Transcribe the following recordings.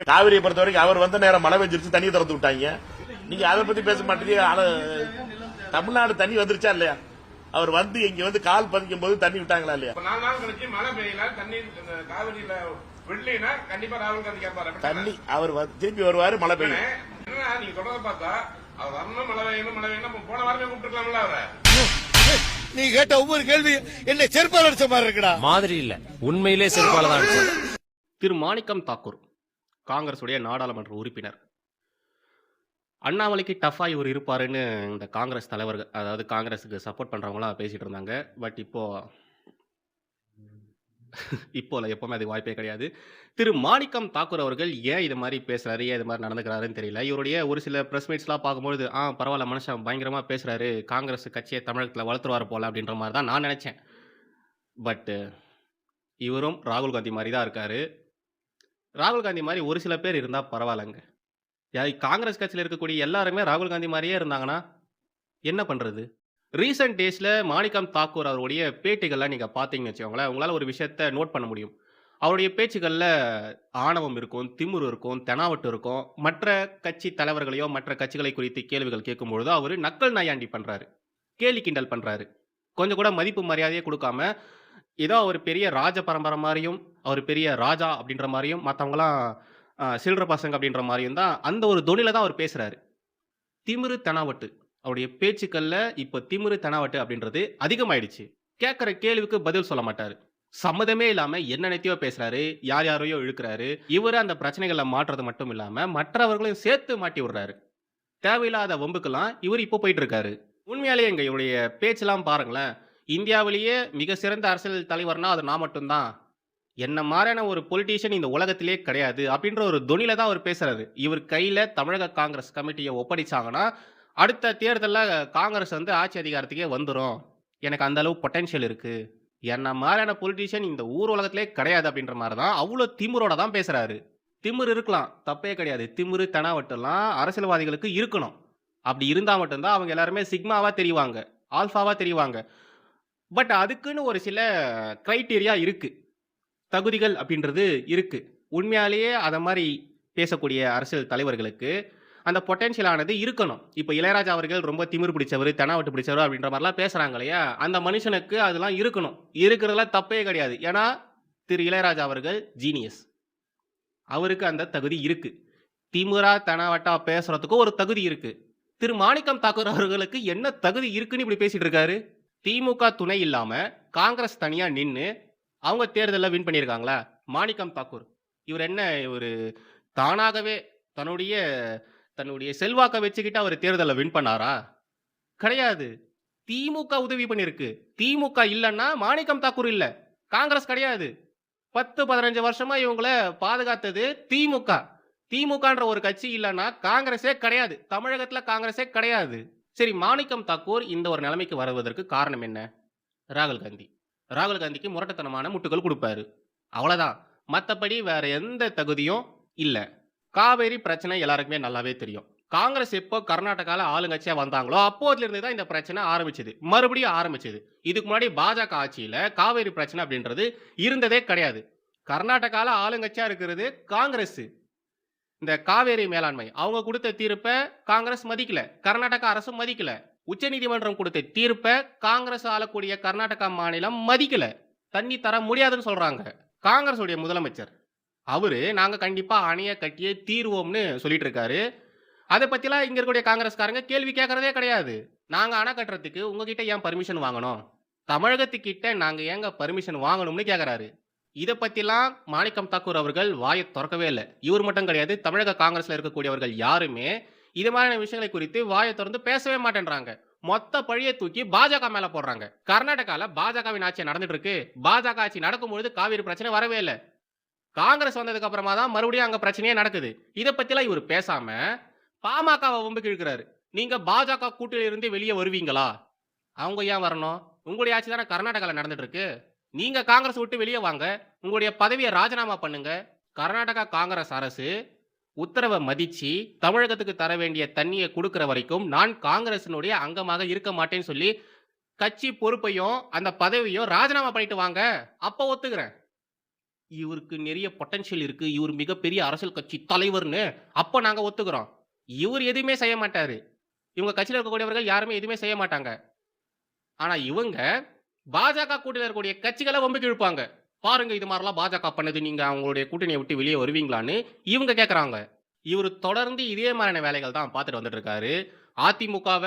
காவிரியை பொறுத்த வரைக்கும் அவர் வந்த நேரம் மழை பெஞ்சிருச்சு, தண்ணி திறந்து விட்டாங்க. நீங்க அதை பத்தி பேச மாட்டீங்க. தமிழ்நாடு தண்ணி வந்துருச்சா இல்லையா? அவர் வந்து இங்க வந்து கால் பதிக்கும் போது தண்ணி விட்டாங்களா இல்லையா? 4 நாள் கழிச்சு மழை பெய்யல, தண்ணி காவிரியில விடலைன்னா கண்டிப்பா ராகுல் காந்தி கேட்பாரு. தண்ணி அவர் திருப்பி வருவாரு, மழை பெய்யும். என்ன நீங்க சொல்றத பார்த்தா அவர் வரணும், மழை பெய்யணும் போன வாரமே கூப்பிட்டுருக்கலாம்ல அவரை. நீ கேட்ட ஒவ்வொரு கேள்வி என்ன செருப்பால் அடிச்ச மாதிரி இருக்குடா. மாதிரி இல்ல, உண்மையிலே செருப்பால தான் அடிச்சது. திரு மாணிக்கம் தாக்கூர் காங்கிரஸ் உடைய நாடாளுமன்ற உறுப்பினர். அண்ணாமலைக்கு டஃபா இவர் இருப்பாருன்னு இந்த காங்கிரஸ் தலைவர்கள், அதாவது காங்கிரஸுக்கு சப்போர்ட் பண்றவங்களாம் பேசிட்டு இருந்தாங்க. பட் இப்போ எப்பவுமே அது வாய்ப்பே கிடையாது. திரு மாணிக்கம் தாக்கூர் அவர்கள் ஏன் இது மாதிரி பேசுறாரு, ஏன் இது மாதிரி நடந்துக்கிறாருன்னு தெரியல. இவருடைய ஒரு சில பிரஸ் மீட்ஸ்லாம் பார்க்கும்போது பரவாயில்ல, மனுஷன் பயங்கரமா பேசுறாரு, காங்கிரஸ் கட்சியை தமிழகத்தில் வளர்த்துருவாரு போல அப்படின்ற மாதிரி தான் நான் நினைச்சேன். பட் இவரும் ராகுல் காந்தி மாதிரி தான் இருக்காரு. ராகுல் காந்தி மாதிரி ஒரு சில பேர் இருந்தா பரவாயில்லங்க. காங்கிரஸ் கட்சியில் இருக்கக்கூடிய எல்லாருமே ராகுல் காந்தி மாதிரியே இருந்தாங்கன்னா என்ன பண்றது? ரீசெண்ட் டேஸ்ல மாணிக்கம் தாக்கூர் அவருடைய பேட்டிகள்லாம் நீங்க பாத்தீங்கன்னு வச்சுக்கோங்களேன், உங்களால ஒரு விஷயத்த நோட் பண்ண முடியும். அவருடைய பேச்சுகள்ல ஆணவம் இருக்கும், திமிரு இருக்கும், தெனாவட்டு இருக்கும். மற்ற கட்சி தலைவர்களையோ மற்ற கட்சிகளை குறித்து கேள்விகள் கேட்கும் பொழுது அவரு நக்கல் நையாண்டி பண்றாரு, கேலி கிண்டல் பண்றாரு. கொஞ்சம் கூட மதிப்பு மரியாதையே கொடுக்காம ஏதோ அவர் பெரிய ராஜ பரம்பரை மாதிரியும், அவர் பெரிய ராஜா அப்படின்ற மாதிரியும், மற்றவங்களாம் சில்லற பசங்க அப்படின்ற மாதிரியும் தான் அந்த ஒரு தொனில தான் அவர் பேசுறாரு. திமிரு தெனாவட்டு அவருடைய பேச்சுக்கள்ல இப்ப திமிரு தெனாவட்டு அப்படின்றது அதிகமாயிடுச்சு. கேட்கிற கேள்விக்கு பதில் சொல்ல மாட்டாரு. சம்மதமே இல்லாம என்னென்னத்தையோ பேசுறாரு, யார் யாரையோ இழுக்கிறாரு. இவரு அந்த பிரச்சனைகளை மாற்றுறது மட்டும் இல்லாம மற்றவர்களையும் சேர்த்து மாட்டி விடுறாரு. தேவையில்லாத வம்புக்கெல்லாம் இவர் இப்போ போயிட்டு இருக்காரு. உண்மையாலேயே இவருடைய பேச்செல்லாம் பாருங்களேன். இந்தியாவிலேயே மிக சிறந்த அரசியல் தலைவர்னா அது நான் மட்டும்தான், என்ன மாதிரியான ஒரு பொலிட்டீஷியன் இந்த உலகத்திலே கிடையாது அப்படின்ற ஒரு தொனில தான் அவர் பேசுறாரு. இவர் கையில தமிழக காங்கிரஸ் கமிட்டியை ஒப்படைச்சாங்கன்னா அடுத்த தேர்தலில் காங்கிரஸ் வந்து ஆட்சி அதிகாரத்துக்கே வந்துடும், எனக்கு அந்த அளவு பொட்டன்ஷியல் இருக்கு, என்ன மாதிரியான பொலிட்டீஷியன் இந்த ஊர் உலகத்திலே கிடையாது அப்படின்ற மாதிரி தான் அவ்வளோ திமிரோட தான் பேசுறாரு. திமிரு இருக்கலாம், தப்பே கிடையாது. திமிரு தெனாவட்டெல்லாம் அரசியல்வாதிகளுக்கு இருக்கணும். அப்படி இருந்தா மட்டும்தான் அவங்க எல்லாருமே சிக்மாவா தெரிவாங்க, ஆல்ஃபாவா தெரிவாங்க. பட் அதுக்குன்னு ஒரு சில கிரைட்டீரியா இருக்கு, தகுதிகள் அப்படின்றது இருக்கு. உண்மையாலேயே அதை மாதிரி பேசக்கூடிய அரசியல் தலைவர்களுக்கு அந்த பொட்டன்ஷியல் ஆனது இருக்கணும். இப்போ இளையராஜா அவர்கள் ரொம்ப திமிரு பிடிச்சவர், தெனாவட்டு பிடிச்சவர் அப்படின்ற மாதிரிலாம் பேசுறாங்க இல்லையா, அந்த மனுஷனுக்கு அதெல்லாம் இருக்கணும். இருக்கிறதுலாம் தப்பே கிடையாது. ஏன்னா திரு இளையராஜா அவர்கள் ஜீனியஸ், அவருக்கு அந்த தகுதி இருக்கு. திமிரா தெனாவட்டா பேசுறதுக்கு ஒரு தகுதி இருக்கு. திரு மாணிக்கம் தாக்கூர் அவர்களுக்கு என்ன தகுதி இருக்குன்னு இப்படி பேசிட்டு இருக்காரு? திமுக துணை இல்லாம காங்கிரஸ் தனியா நின்று அவங்க தேர்தலில் வின் பண்ணியிருக்காங்களா? மாணிக்கம் தாக்கூர் இவர் என்ன, இவர் தானாகவே தன்னுடைய செல்வாக்க வச்சுக்கிட்டு அவர் தேர்தலில் வின் பண்ணாரா? கிடையாது. திமுக உதவி பண்ணிருக்கு. திமுக இல்லைன்னா மாணிக்கம் தாக்கூர் இல்ல, காங்கிரஸ் கிடையாது. 10-15 வருஷமா இவங்களை பாதுகாத்தது திமுக. திமுகன்ற ஒரு கட்சி இல்லைன்னா காங்கிரஸே கிடையாது, தமிழகத்துல காங்கிரஸே கிடையாது. சரி, மாணிக்கம் தாக்கூர் இந்த ஒரு நிலைமைக்கு வருவதற்கு காரணம் என்ன? ராகுல் காந்தி. ராகுல் காந்திக்கு முரட்டத்தனமான முட்டுகள் கொடுப்பாரு, அவ்வளவுதான். மற்றபடி வேற எந்த தகுதியும் இல்ல. காவேரி பிரச்சனை எல்லாருக்குமே நல்லாவே தெரியும். காங்கிரஸ் எப்போ கர்நாடகால ஆளுங்கட்சியா வந்தாங்களோ அப்போதுல இருந்து தான் இந்த பிரச்சனை ஆரம்பிச்சது, மறுபடியும் ஆரம்பிச்சது. இதுக்கு முன்னாடி பாஜக ஆட்சியில காவேரி பிரச்சனை அப்படின்றது இருந்ததே கிடையாது. கர்நாடகால ஆளுங்கட்சியா இருக்கிறது காங்கிரஸ். இந்த காவேரி மேலாண்மை அவங்க கொடுத்த தீர்ப்பை காங்கிரஸ் மதிக்கல, கர்நாடகா அரசும் மதிக்கல. உச்சநீதிமன்றம் கொடுத்த தீர்ப்பை காங்கிரஸ் ஆளக்கூடிய கர்நாடகா மாநிலம் மதிக்கல, தண்ணி தர முடியாதுன்னு சொல்றாங்க. காங்கிரஸ் உடைய முதலமைச்சர் அவரு நாங்க கண்டிப்பா அணைய கட்டியே தீர்வோம்னு சொல்லிட்டு இருக்காரு. அதை பத்திலாம் இங்க இருக்கக்கூடிய காங்கிரஸ்காரங்க கேள்வி கேட்கறதே கிடையாது. நாங்க அணை கட்டுறதுக்கு உங்ககிட்ட ஏன் பர்மிஷன் வாங்கணும், தமிழகத்துக்கிட்ட நாங்க ஏங்க பர்மிஷன் வாங்கணும்னு கேட்கறாரு. இதை பத்திலாம் மாணிக்கம் தாக்கூர் அவர்கள் வாயை திறக்கவே இல்லை. இவர் மட்டும் கிடையாது, தமிழக காங்கிரஸ்ல இருக்கக்கூடியவர்கள் யாருமே இது மாதிரியான விஷயங்களை குறித்து வாயை திறந்து பேசவே மாட்டேன்றாங்க. மொத்த பழியை தூக்கி பாஜக மேல போடுறாங்க. கர்நாடகால பாஜகவின் ஆட்சி நடந்துட்டு இருக்கு. பாஜக ஆட்சி நடக்கும்பொழுது காவிரி பிரச்சனை வரவே இல்லை. காங்கிரஸ் வந்ததுக்கு அப்புறமா தான் மறுபடியும் அங்க பிரச்சனையே நடக்குது. இதை பத்திலாம் இவர் பேசாம பாமகவை வம்புக்கு இழுக்கிறாரு. நீங்க பாஜக கூட்டில இருந்து வெளியே வருவீங்களா? அவங்க ஏன் வரணும்? உங்களுடைய ஆட்சி தானே கர்நாடகால நடந்துட்டு இருக்கு. நீங்க காங்கிரஸ் விட்டு வெளியே வாங்க, உங்களுடைய பதவியை ராஜினாமா பண்ணுங்க. கர்நாடகா காங்கிரஸ் அரசு உத்தரவை மதிச்சு தமிழகத்துக்கு தர வேண்டிய தண்ணியை கொடுக்கிற வரைக்கும் நான் காங்கிரசினுடைய அங்கமாக இருக்க மாட்டேன்னு சொல்லி கட்சி பொறுப்பையும் அந்த பதவியும் ராஜினாமா பண்ணிட்டு வாங்க, அப்ப ஒத்துக்கிறேன். இவருக்கு நிறைய பொட்டன்ஷியல் இருக்கு. இவர் மிகப்பெரிய அரசியல் கட்சி தலைவர்ன்னு அப்ப நாங்க ஒத்துக்கிறோம். இவர் எதுவுமே செய்ய மாட்டாரு. இவங்க கட்சியில இருக்கக்கூடியவர்கள் யாருமே எதுவுமே செய்ய மாட்டாங்க. ஆனா இவங்க பாஜக கூட்டணியில இருக்கக்கூடிய கட்சிகள வம்புக்கு இழுப்பாங்க. பாருங்க இது மாரிலாம் பாஜக பண்ணுது. நீங்க அவங்களுடைய கூட்டணிய விட்டு வெளிய வருவீங்களான்னு இவங்க கேட்கறாங்க. இவரு தொடர்ந்து இதே மாரியான வேலைகள் தான் பார்த்துட்டு வந்துட்டு இருக்காரு. அதிமுகவ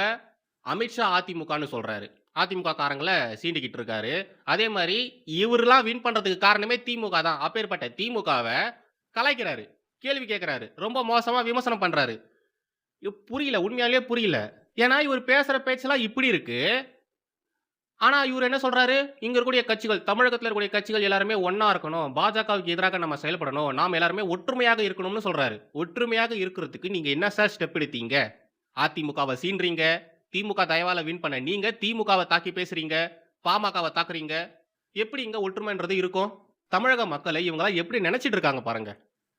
அமித்ஷா அதிமுகன்னு சொல்றாரு. அதிமுக காரங்கள சீண்டிக்கிட்டு இருக்காரு. அதே மாரி இவர்லாம் வின் பண்றதுக்கு காரணமே திமுக தான். அப்பேற்பட்ட திமுகவ கலாய்க்கிறாரு. கேள்வி கேட்கிறாரு. ரொம்ப மோசமா விமர்சனம் பண்றாரு. புரியல. உண்மையாலேயே புரியல. ஏன்னா இவர் பேசுற பேச்செல்லாம் இப்படி இருக்கு. ஆனா இவரு என்ன சொல்றாரு? இங்க இருக்கக்கூடிய கட்சிகள், தமிழகத்துல இருக்கக்கூடிய கட்சிகள் எல்லாருமே ஒண்ணா இருக்கணும். பாஜகவுக்கு எதிராக நம்ம செயல்படணும். நாம எல்லாருமே ஒற்றுமையாக இருக்கணும்னு சொல்றாரு. ஒற்றுமையாக இருக்கிறதுக்கு நீங்க என்ன சார் ஸ்டெப் எடுத்தீங்க? அதிமுகவ சீன்றீங்க. திமுக தயவால வின் பண்ண நீங்க திமுகவ தாக்கி பேசுறீங்க. பாமகவ தாக்குறீங்க. எப்படி இங்க ஒற்றுமைன்றது இருக்கும்? தமிழக மக்களை இவங்கலாம் எப்படி நினைச்சிட்டு இருக்காங்க பாருங்க.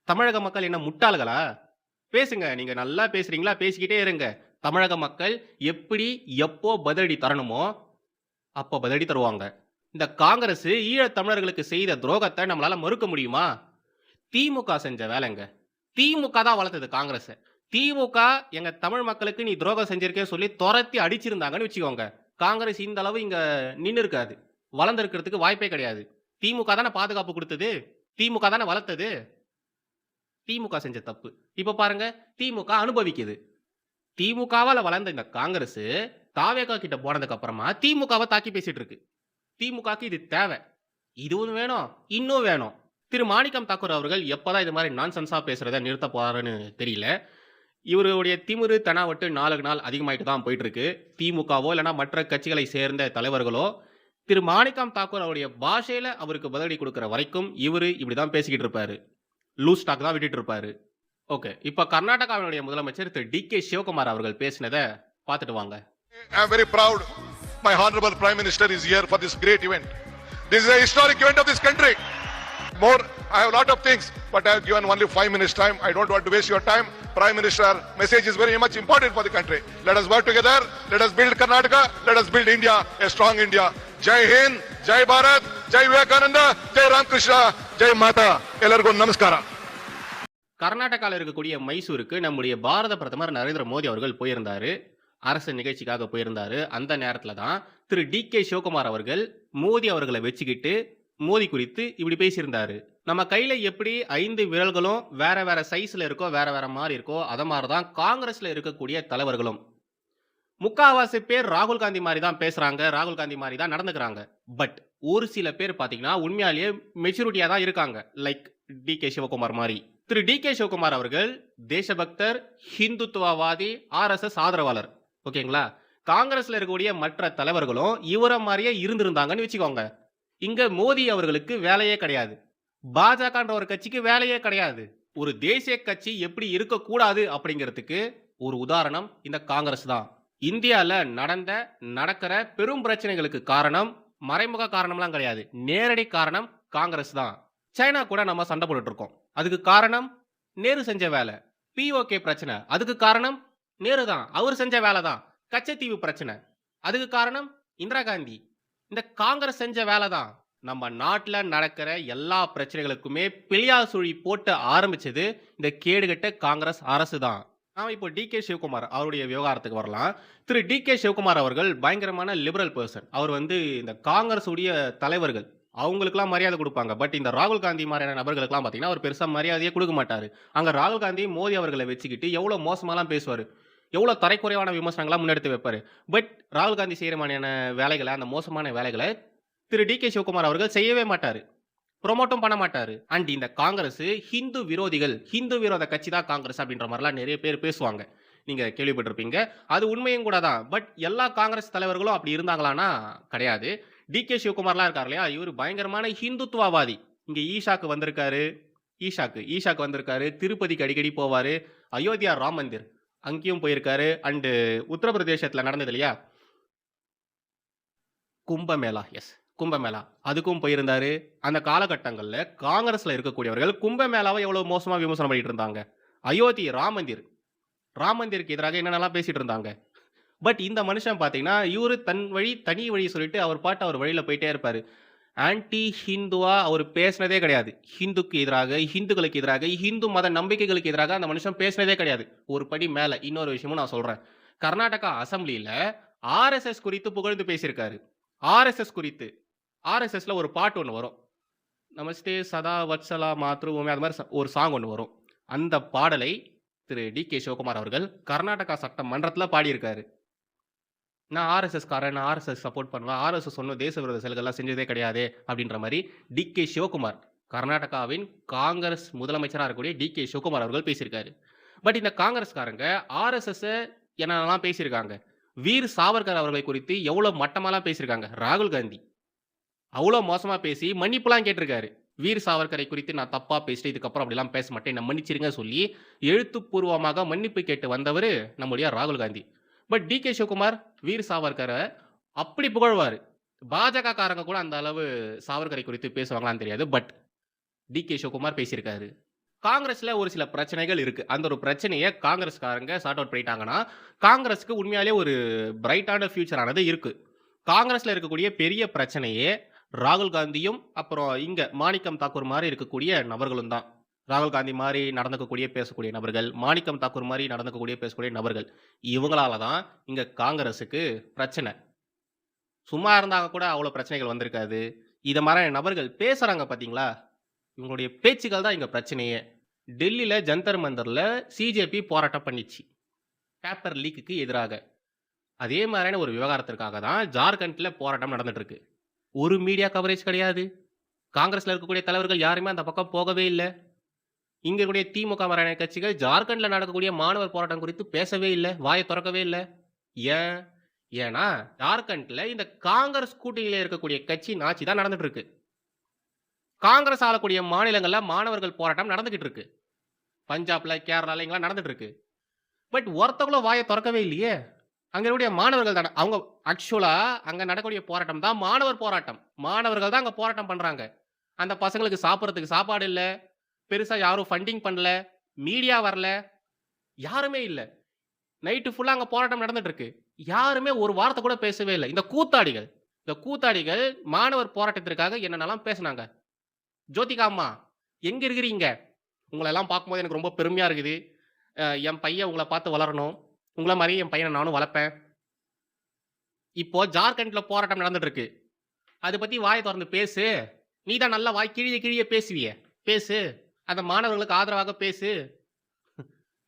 தமிழக மக்கள் என்ன முட்டாள்களா? பேசுங்க. நீங்க நல்லா பேசுறீங்களா? பேசிக்கிட்டே இருங்க. தமிழக மக்கள் எப்படி எப்போ பதிலடி தரணுமோ அப்ப பதிலடி தருவாங்க. இந்த காங்கிரஸ் ஈழத் தமிழர்களுக்கு செய்த துரோகத்தை நம்மளால மறுக்க முடியுமா? திமுக செஞ்ச வேலைங்க. திமுக தான் வளர்த்தது காங்கிரஸ். திமுக எங்க தமிழ் மக்களுக்கு நீ துரோகம் செஞ்சிருக்கே சொல்லி துரத்தி அடிச்சிருந்தாங்கன்னு வச்சுக்கோங்க. காங்கிரஸ் இந்த அளவு இங்க நின்னு இருக்காது. வளர்ந்திருக்கிறதுக்கு வாய்ப்பே கிடையாது. திமுக தானே பாதுகாப்பு கொடுத்தது. திமுக தானே வளர்த்தது. திமுக செஞ்ச தப்பு. இப்ப பாருங்க திமுக அனுபவிக்குது. திமுகவால வளர்ந்த இந்த காங்கிரஸ் தாவேகா கிட்ட போனதுக்கு அப்புறமா திமுகவை தாக்கி பேசிட்டு இருக்கு. திமுகக்கு இது தேவை. இது ஒண்ணு வேணும், இன்னும் வேணும். திரு மாணிக்கம் தாக்கூர் அவர்கள் எப்பதான் இது மாதிரி நான்சென்ஸா பேசுறத நிறுத்த போறாருன்னு தெரியல. இவருடைய திமிரு தெனாவட்டு நாளுக்கு நாள் அதிகமாயிட்டு தான் போயிட்டு இருக்கு. திமுகவோ இல்லைன்னா மற்ற கட்சிகளை சேர்ந்த தலைவர்களோ திரு மாணிக்கம் தாக்கூர் அவருடைய பாஷையில அவருக்கு பதிலடி கொடுக்கிற வரைக்கும் இவரு இப்படிதான் பேசிக்கிட்டு இருப்பாரு. லூஸ் டாக் தான் விட்டுட்டு இருப்பாரு. ஓகே, இப்ப கர்நாடகாவினுடைய முதலமைச்சர் திரு டி.கே. சிவகுமார் அவர்கள் பேசினதை பார்த்துட்டு வாங்க. I am very proud. My Honorable Prime Minister is here for this great event. This is a historic event of this country. I have a lot of things, but I have given only 5 minutes time. I don't want to waste your time. Prime Minister message is very much important for the country. Let us work together. Let us build Karnataka. Let us build India, a strong India. Jai Hind, Jai Bharat, Jai Vivekananda, Jai Ram Krishna, Jai Mata. Ellarku namaskara. கர்நாடகாவில் இருக்கக்கூடிய மைசூருக்கு நம்முடைய பாரத பிரதமர் நரேந்திர மோடி அவர்கள் போயிருந்தாரு. அரசு நிகழ்ச்சிக்காக போயிருந்தாரு. அந்த நேரத்துல தான் திரு டி.கே. சிவகுமார் அவர்கள் மோடி அவர்களை வச்சுக்கிட்டு மோடி குறித்து இப்படி பேசியிருந்தாரு. நம்ம கையில எப்படி 5 விரல்களும் வேற வேற சைஸ்ல இருக்கோ, வேற வேற மாதிரி இருக்கோ, அத மாதிரிதான் காங்கிரஸ்ல இருக்கக்கூடிய தலைவர்களும். முக்காவாசி பேர் ராகுல் காந்தி மாதிரி தான் பேசுறாங்க, ராகுல் காந்தி மாதிரி தான் நடந்துக்கிறாங்க. பட் ஒரு சில பேர் பாத்தீங்கன்னா உண்மையாலேயே மெச்சூரிட்டியா தான் இருக்காங்க. Like DK. சிவகுமார் மாதிரி. திரு டி.கே. சிவகுமார் அவர்கள் தேசபக்தர், ஹிந்துத்துவவாதி, RSS ஆதரவாளர். ஓகேங்களா? காங்கிரஸ்ல இருக்கக்கூடிய மற்ற தலைவர்களும் இவர மாதிரியே இருந்திருந்தாங்கன்னு வச்சுக்கோங்க. இங்க மோடி அவர்களுக்கு வேலையே கிடையாது. பாஜகன்ற ஒரு கட்சிக்கு வேலையே கிடையாது. ஒரு தேசிய கட்சி எப்படி இருக்கக்கூடாது அப்படிங்கிறதுக்கு ஒரு உதாரணம் இந்த காங்கிரஸ் தான். இந்தியால நடக்கிற பெரும் பிரச்சனைகளுக்கு காரணம் மறைமுக காரணம்லாம் கிடையாது. நேரடி காரணம் காங்கிரஸ் தான். சைனா கூட நம்ம சண்டை போட்டுட்டு இருக்கோம். அதுக்கு காரணம் நேரு செஞ்ச வேலை. POK பிரச்சனை, அதுக்கு காரணம் நேரு தான். அவர் செஞ்ச வேலை தான். கச்சத்தீவு பிரச்சனை, அதுக்கு காரணம் இந்திரா காந்தி. இந்த காங்கிரஸ் செஞ்ச வேலை தான். நம்ம நாட்டுல நடக்கிற எல்லா பிரச்சனைகளுக்குமே பிள்ளையார் சுழி போட்டு ஆரம்பிச்சது இந்த கேடுகட்ட காங்கிரஸ் அரசு தான். நாம இப்போ டி.கே. சிவகுமார் அவருடைய விவகாரத்துக்கு வரலாம். திரு டி.கே. சிவகுமார் அவர்கள் பயங்கரமான லிபரல் பர்சன். அவர் இந்த காங்கிரஸ் உடைய தலைவர்கள் அவங்களுக்குலாம் மரியாதை கொடுப்பாங்க. பட் இந்த ராகுல் காந்தி மாதிரியான நபர்களுக்குலாம் பார்த்தீங்கன்னா அவர் பெருசா மரியாதையே கொடுக்க மாட்டாரு. அங்க ராகுல் காந்தி மோடி அவர்களை வச்சுக்கிட்டு எவ்வளவு மோசமாலாம் பேசுவாரு, எவ்வளவு தரைக்குறைவான விமர்சனங்களா முன்னெடுத்து வைப்பாரு. பட் ராகுல் காந்தி செய்யற மாதிரியான வேலைகளை, அந்த மோசமான வேலைகளை திரு டி.கே. சிவகுமார் அவர்கள் செய்யவே மாட்டாரு, ப்ரொமோட்டும் பண்ண மாட்டாரு. அண்ட் இந்த காங்கிரஸ் ஹிந்து விரோதிகள், ஹிந்து விரோத கட்சி தான் காங்கிரஸ் அப்படின்ற மாதிரிலாம் நிறைய பேர் பேசுவாங்க. நீங்க கேள்விப்பட்டிருப்பீங்க. அது உண்மையும் கூட தான். பட் எல்லா காங்கிரஸ் தலைவர்களும் அப்படி இருந்தாங்களான்னா கிடையாது. டி.கே. சிவகுமார்லாம் இருக்காரு இல்லையா, இவர் பயங்கரமான ஹிந்துத்துவவாதி. இங்க ஈஷாக்கு வந்திருக்காரு. ஈஷாக்கு வந்திருக்காரு. திருப்பதிக்கு அடிக்கடி போவாரு. அயோத்தியா ராம் மந்திர் அங்கேயும் போயிருக்காரு. அண்டு உத்தரப்பிரதேசத்துல நடந்தது இல்லையா கும்பமேளா, கும்பமேளா, அதுக்கும் போயிருந்தாரு. அந்த காலகட்டங்கள்ல காங்கிரஸ்ல இருக்கக்கூடியவர்கள் கும்பமேளாவை எவ்வளவு மோசமா விமர்சனம் பண்ணிட்டு இருந்தாங்க. அயோத்தி ராம் மந்திருக்கு எதிராக என்னென்னலாம் பேசிட்டு இருந்தாங்க. பட் இந்த மனுஷன் பாத்தீங்கன்னா இவரு தனி வழி சொல்லிட்டு அவர் பாட்டு அவர் வழியில போயிட்டே இருப்பாரு. ஆன்டி ஹிந்துவா அவர் பேசினதே கிடையாது. ஹிந்துக்கு எதிராக, இந்துக்களுக்கு எதிராக, இந்து மத நம்பிக்கைகளுக்கு எதிராக அந்த மனுஷன் பேசினதே கிடையாது. ஒரு படி மேல இன்னொரு விஷயமும் நான் சொல்றேன். கர்நாடகா அசெம்பிளில ஆர்எஸ்எஸ் குறித்து புகழ்ந்து பேசியிருக்காரு. ஆர்எஸ்எஸ் குறித்து. ஆர்எஸ்எஸ்ல ஒரு பாட்டு ஒண்ணு வரும். நமஸ்தே சதா வத்சலா மாத்ருபூமி அது மாதிரி ஒரு சாங் ஒண்ணு வரும். அந்த பாடலை திரு டி.கே. சிவகுமார் அவர்கள் கர்நாடகா சட்டமன்றத்துல பாடியிருக்காரு. நான் ஆர்எஸ்எஸ் காரன், நான் ஆர்எஸ்எஸ் சப்போர்ட் பண்ணுவேன், ஆர்எஸ்எஸ் ஒன்றும் தேச விரோத செயல்கள்லாம் செஞ்சதே கிடையாது அப்படின்ற மாதிரி டி.கே. சிவகுமார், கர்நாடகாவின் காங்கிரஸ் முதலமைச்சராக இருக்கக்கூடிய டி.கே. சிவகுமார் அவர்கள் பேசியிருக்காரு. பட் இந்த காங்கிரஸ்காரங்க ஆர்எஸ்எஸ் என்னென்னலாம் பேசியிருக்காங்க, வீர் சாவர்கர் அவர்களை குறித்து எவ்வளோ மட்டமாலாம் பேசியிருக்காங்க. ராகுல் காந்தி அவ்வளோ மோசமாக பேசி மன்னிப்புலாம் கேட்டிருக்காரு. வீர் சாவர்கரை குறித்து நான் தப்பாக பேசிட்டு இதுக்கப்புறம் அப்படிலாம் பேச மாட்டேன், நான் மன்னிச்சிருங்க சொல்லி எழுத்துப்பூர்வமாக மன்னிப்பு கேட்டு வந்தவர் நம்முடைய ராகுல் காந்தி. பட் டி.கே. சிவகுமார் வீர் சாவர்கரை அப்படி புகழ்வார். பாஜக காரங்க கூட அந்த அளவு சாவர்கரை குறித்து பேசுவாங்களான்னு தெரியாது. பட் டி.கே. சிவகுமார் பேசியிருக்காரு. காங்கிரஸ்ல ஒரு சில பிரச்சனைகள் இருக்கு. அந்த ஒரு பிரச்சனையை காங்கிரஸ்காரங்க சார்ட் அவுட் பண்ணிட்டாங்கன்னா காங்கிரஸுக்கு உண்மையாலே ஒரு பிரைட்டான ஃபியூச்சரானது இருக்கு. காங்கிரஸ்ல இருக்கக்கூடிய பெரிய பிரச்சனையே ராகுல் காந்தியும் அப்புறம் இங்க மாணிக்கம் தாக்கூர் மாதிரி இருக்கக்கூடிய நபர்களும் தான். ராகுல் காந்தி மாதிரி நடந்துக்கக்கூடிய பேசக்கூடிய நபர்கள், மாணிக்கம் தாக்கூர் மாதிரி நடந்துக்கக்கூடிய பேசக்கூடிய நபர்கள், இவங்களால தான் இங்க காங்கிரஸுக்கு பிரச்சனை. சும்மா இருந்தாங்க கூட அவ்வளோ பிரச்சனைகள் வந்திருக்காது. இதை மாதிரி நபர்கள் பேசுறாங்க பார்த்தீங்களா, இவங்களுடைய பேச்சுக்கள் தான் இங்க பிரச்சனையே. டெல்லியில ஜந்தர் மந்தர்ல சிஜேபி போராட்டம் பண்ணிச்சு பேப்பர் லீக்குக்கு எதிராக. அதே மாதிரியான ஒரு விவகாரத்திற்காக தான் ஜார்க்கண்ட்ல போராட்டம் நடந்துட்டு இருக்கு. ஒரு மீடியா கவரேஜ் கிடையாது. காங்கிரஸ்ல இருக்கக்கூடிய தலைவர்கள் யாருமே அந்த பக்கம் போகவே இல்லை. இங்க இருக்கக்கூடிய திமுக மாதிரியான கட்சிகள் ஜார்க்கண்ட்ல நடக்கக்கூடிய மாணவர் போராட்டம் குறித்து பேசவே இல்லை, வாயை திறக்கவே இல்லை. ஏன்? ஏன்னா ஜார்க்கண்ட்ல இந்த காங்கிரஸ் கூட்டணியில இருக்கக்கூடிய கட்சி ஆட்சி தான் நடந்துட்டு இருக்கு. காங்கிரஸ் ஆளக்கூடிய மாநிலங்கள்ல மாணவர்கள் போராட்டம் நடந்துகிட்டு இருக்கு. பஞ்சாப்ல, கேரளால இங்கெல்லாம் நடந்துட்டு இருக்கு. பட் ஒருத்தவங்களும் வாயை திறக்கவே இல்லையே. அங்க இருக்கக்கூடிய மாணவர்கள் தானே அவங்க. ஆக்சுவலா அங்க நடக்கக்கூடிய போராட்டம் தான் மாணவர் போராட்டம். மாணவர்கள் தான் அங்க போராட்டம் பண்றாங்க. அந்த பசங்களுக்கு சாப்பிட்றதுக்கு சாப்பாடு இல்லை, பெருசா யாரும் ஃபண்டிங் பண்ணல, மீடியா வரல, யாருமே இல்லை. நைட்டு ஃபுல்லா அங்க போராட்டம் நடந்துட்டு இருக்கு. யாருமே ஒரு வார்த்தை கூட பேசவே இல்லை. இந்த கூத்தாடிகள் மாணவர் போராட்டத்திற்காக என்னென்னலாம் பேசினாங்க. ஜோதிகா அம்மா எங்க இருக்கிறீங்க? உங்களை எல்லாம் பார்க்கும்போது எனக்கு ரொம்ப பெருமையா இருக்குது. என் பையன் உங்களை பார்த்து வளரணும், உங்களை மாதிரி என் பையனை நானும் வளர்ப்பேன். இப்போ ஜார்க்கண்ட்ல போராட்டம் நடந்துட்டு இருக்கு. அதை பத்தி வாயை திறந்து பேசு. நீ தான் நல்லா வாய் கிழிய பேசுவிய, பேசு. அந்த மாணவர்களுக்கு ஆதரவாக பேசு.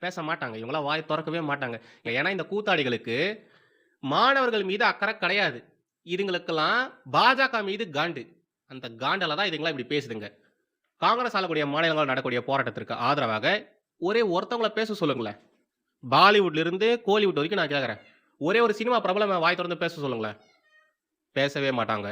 பேச மாட்டாங்க. இவங்களாம் வாய் திறக்கவே மாட்டாங்க. ஏன்னா இந்த கூத்தாடிகளுக்கு மாணவர்கள் மீது அக்கறை கிடையாது. இதுங்களுக்கெல்லாம் பாஜக மீது காண்டு. அந்த காண்டில் தான் இதுங்களாம் இப்படி பேசுதுங்க. காங்கிரஸ் ஆளக்கூடிய மாநிலங்கள் நடக்கக்கூடிய போராட்டத்திற்கு ஆதரவாக ஒரே ஒருத்தவங்களை பேச சொல்லுங்களேன். பாலிவுட்ல இருந்து கோலிவுட் வரைக்கும் நான் கேட்குறேன். ஒரே ஒரு சினிமா பிரபலம் வாய் திறந்து பேச சொல்லுங்களேன். பேசவே மாட்டாங்க.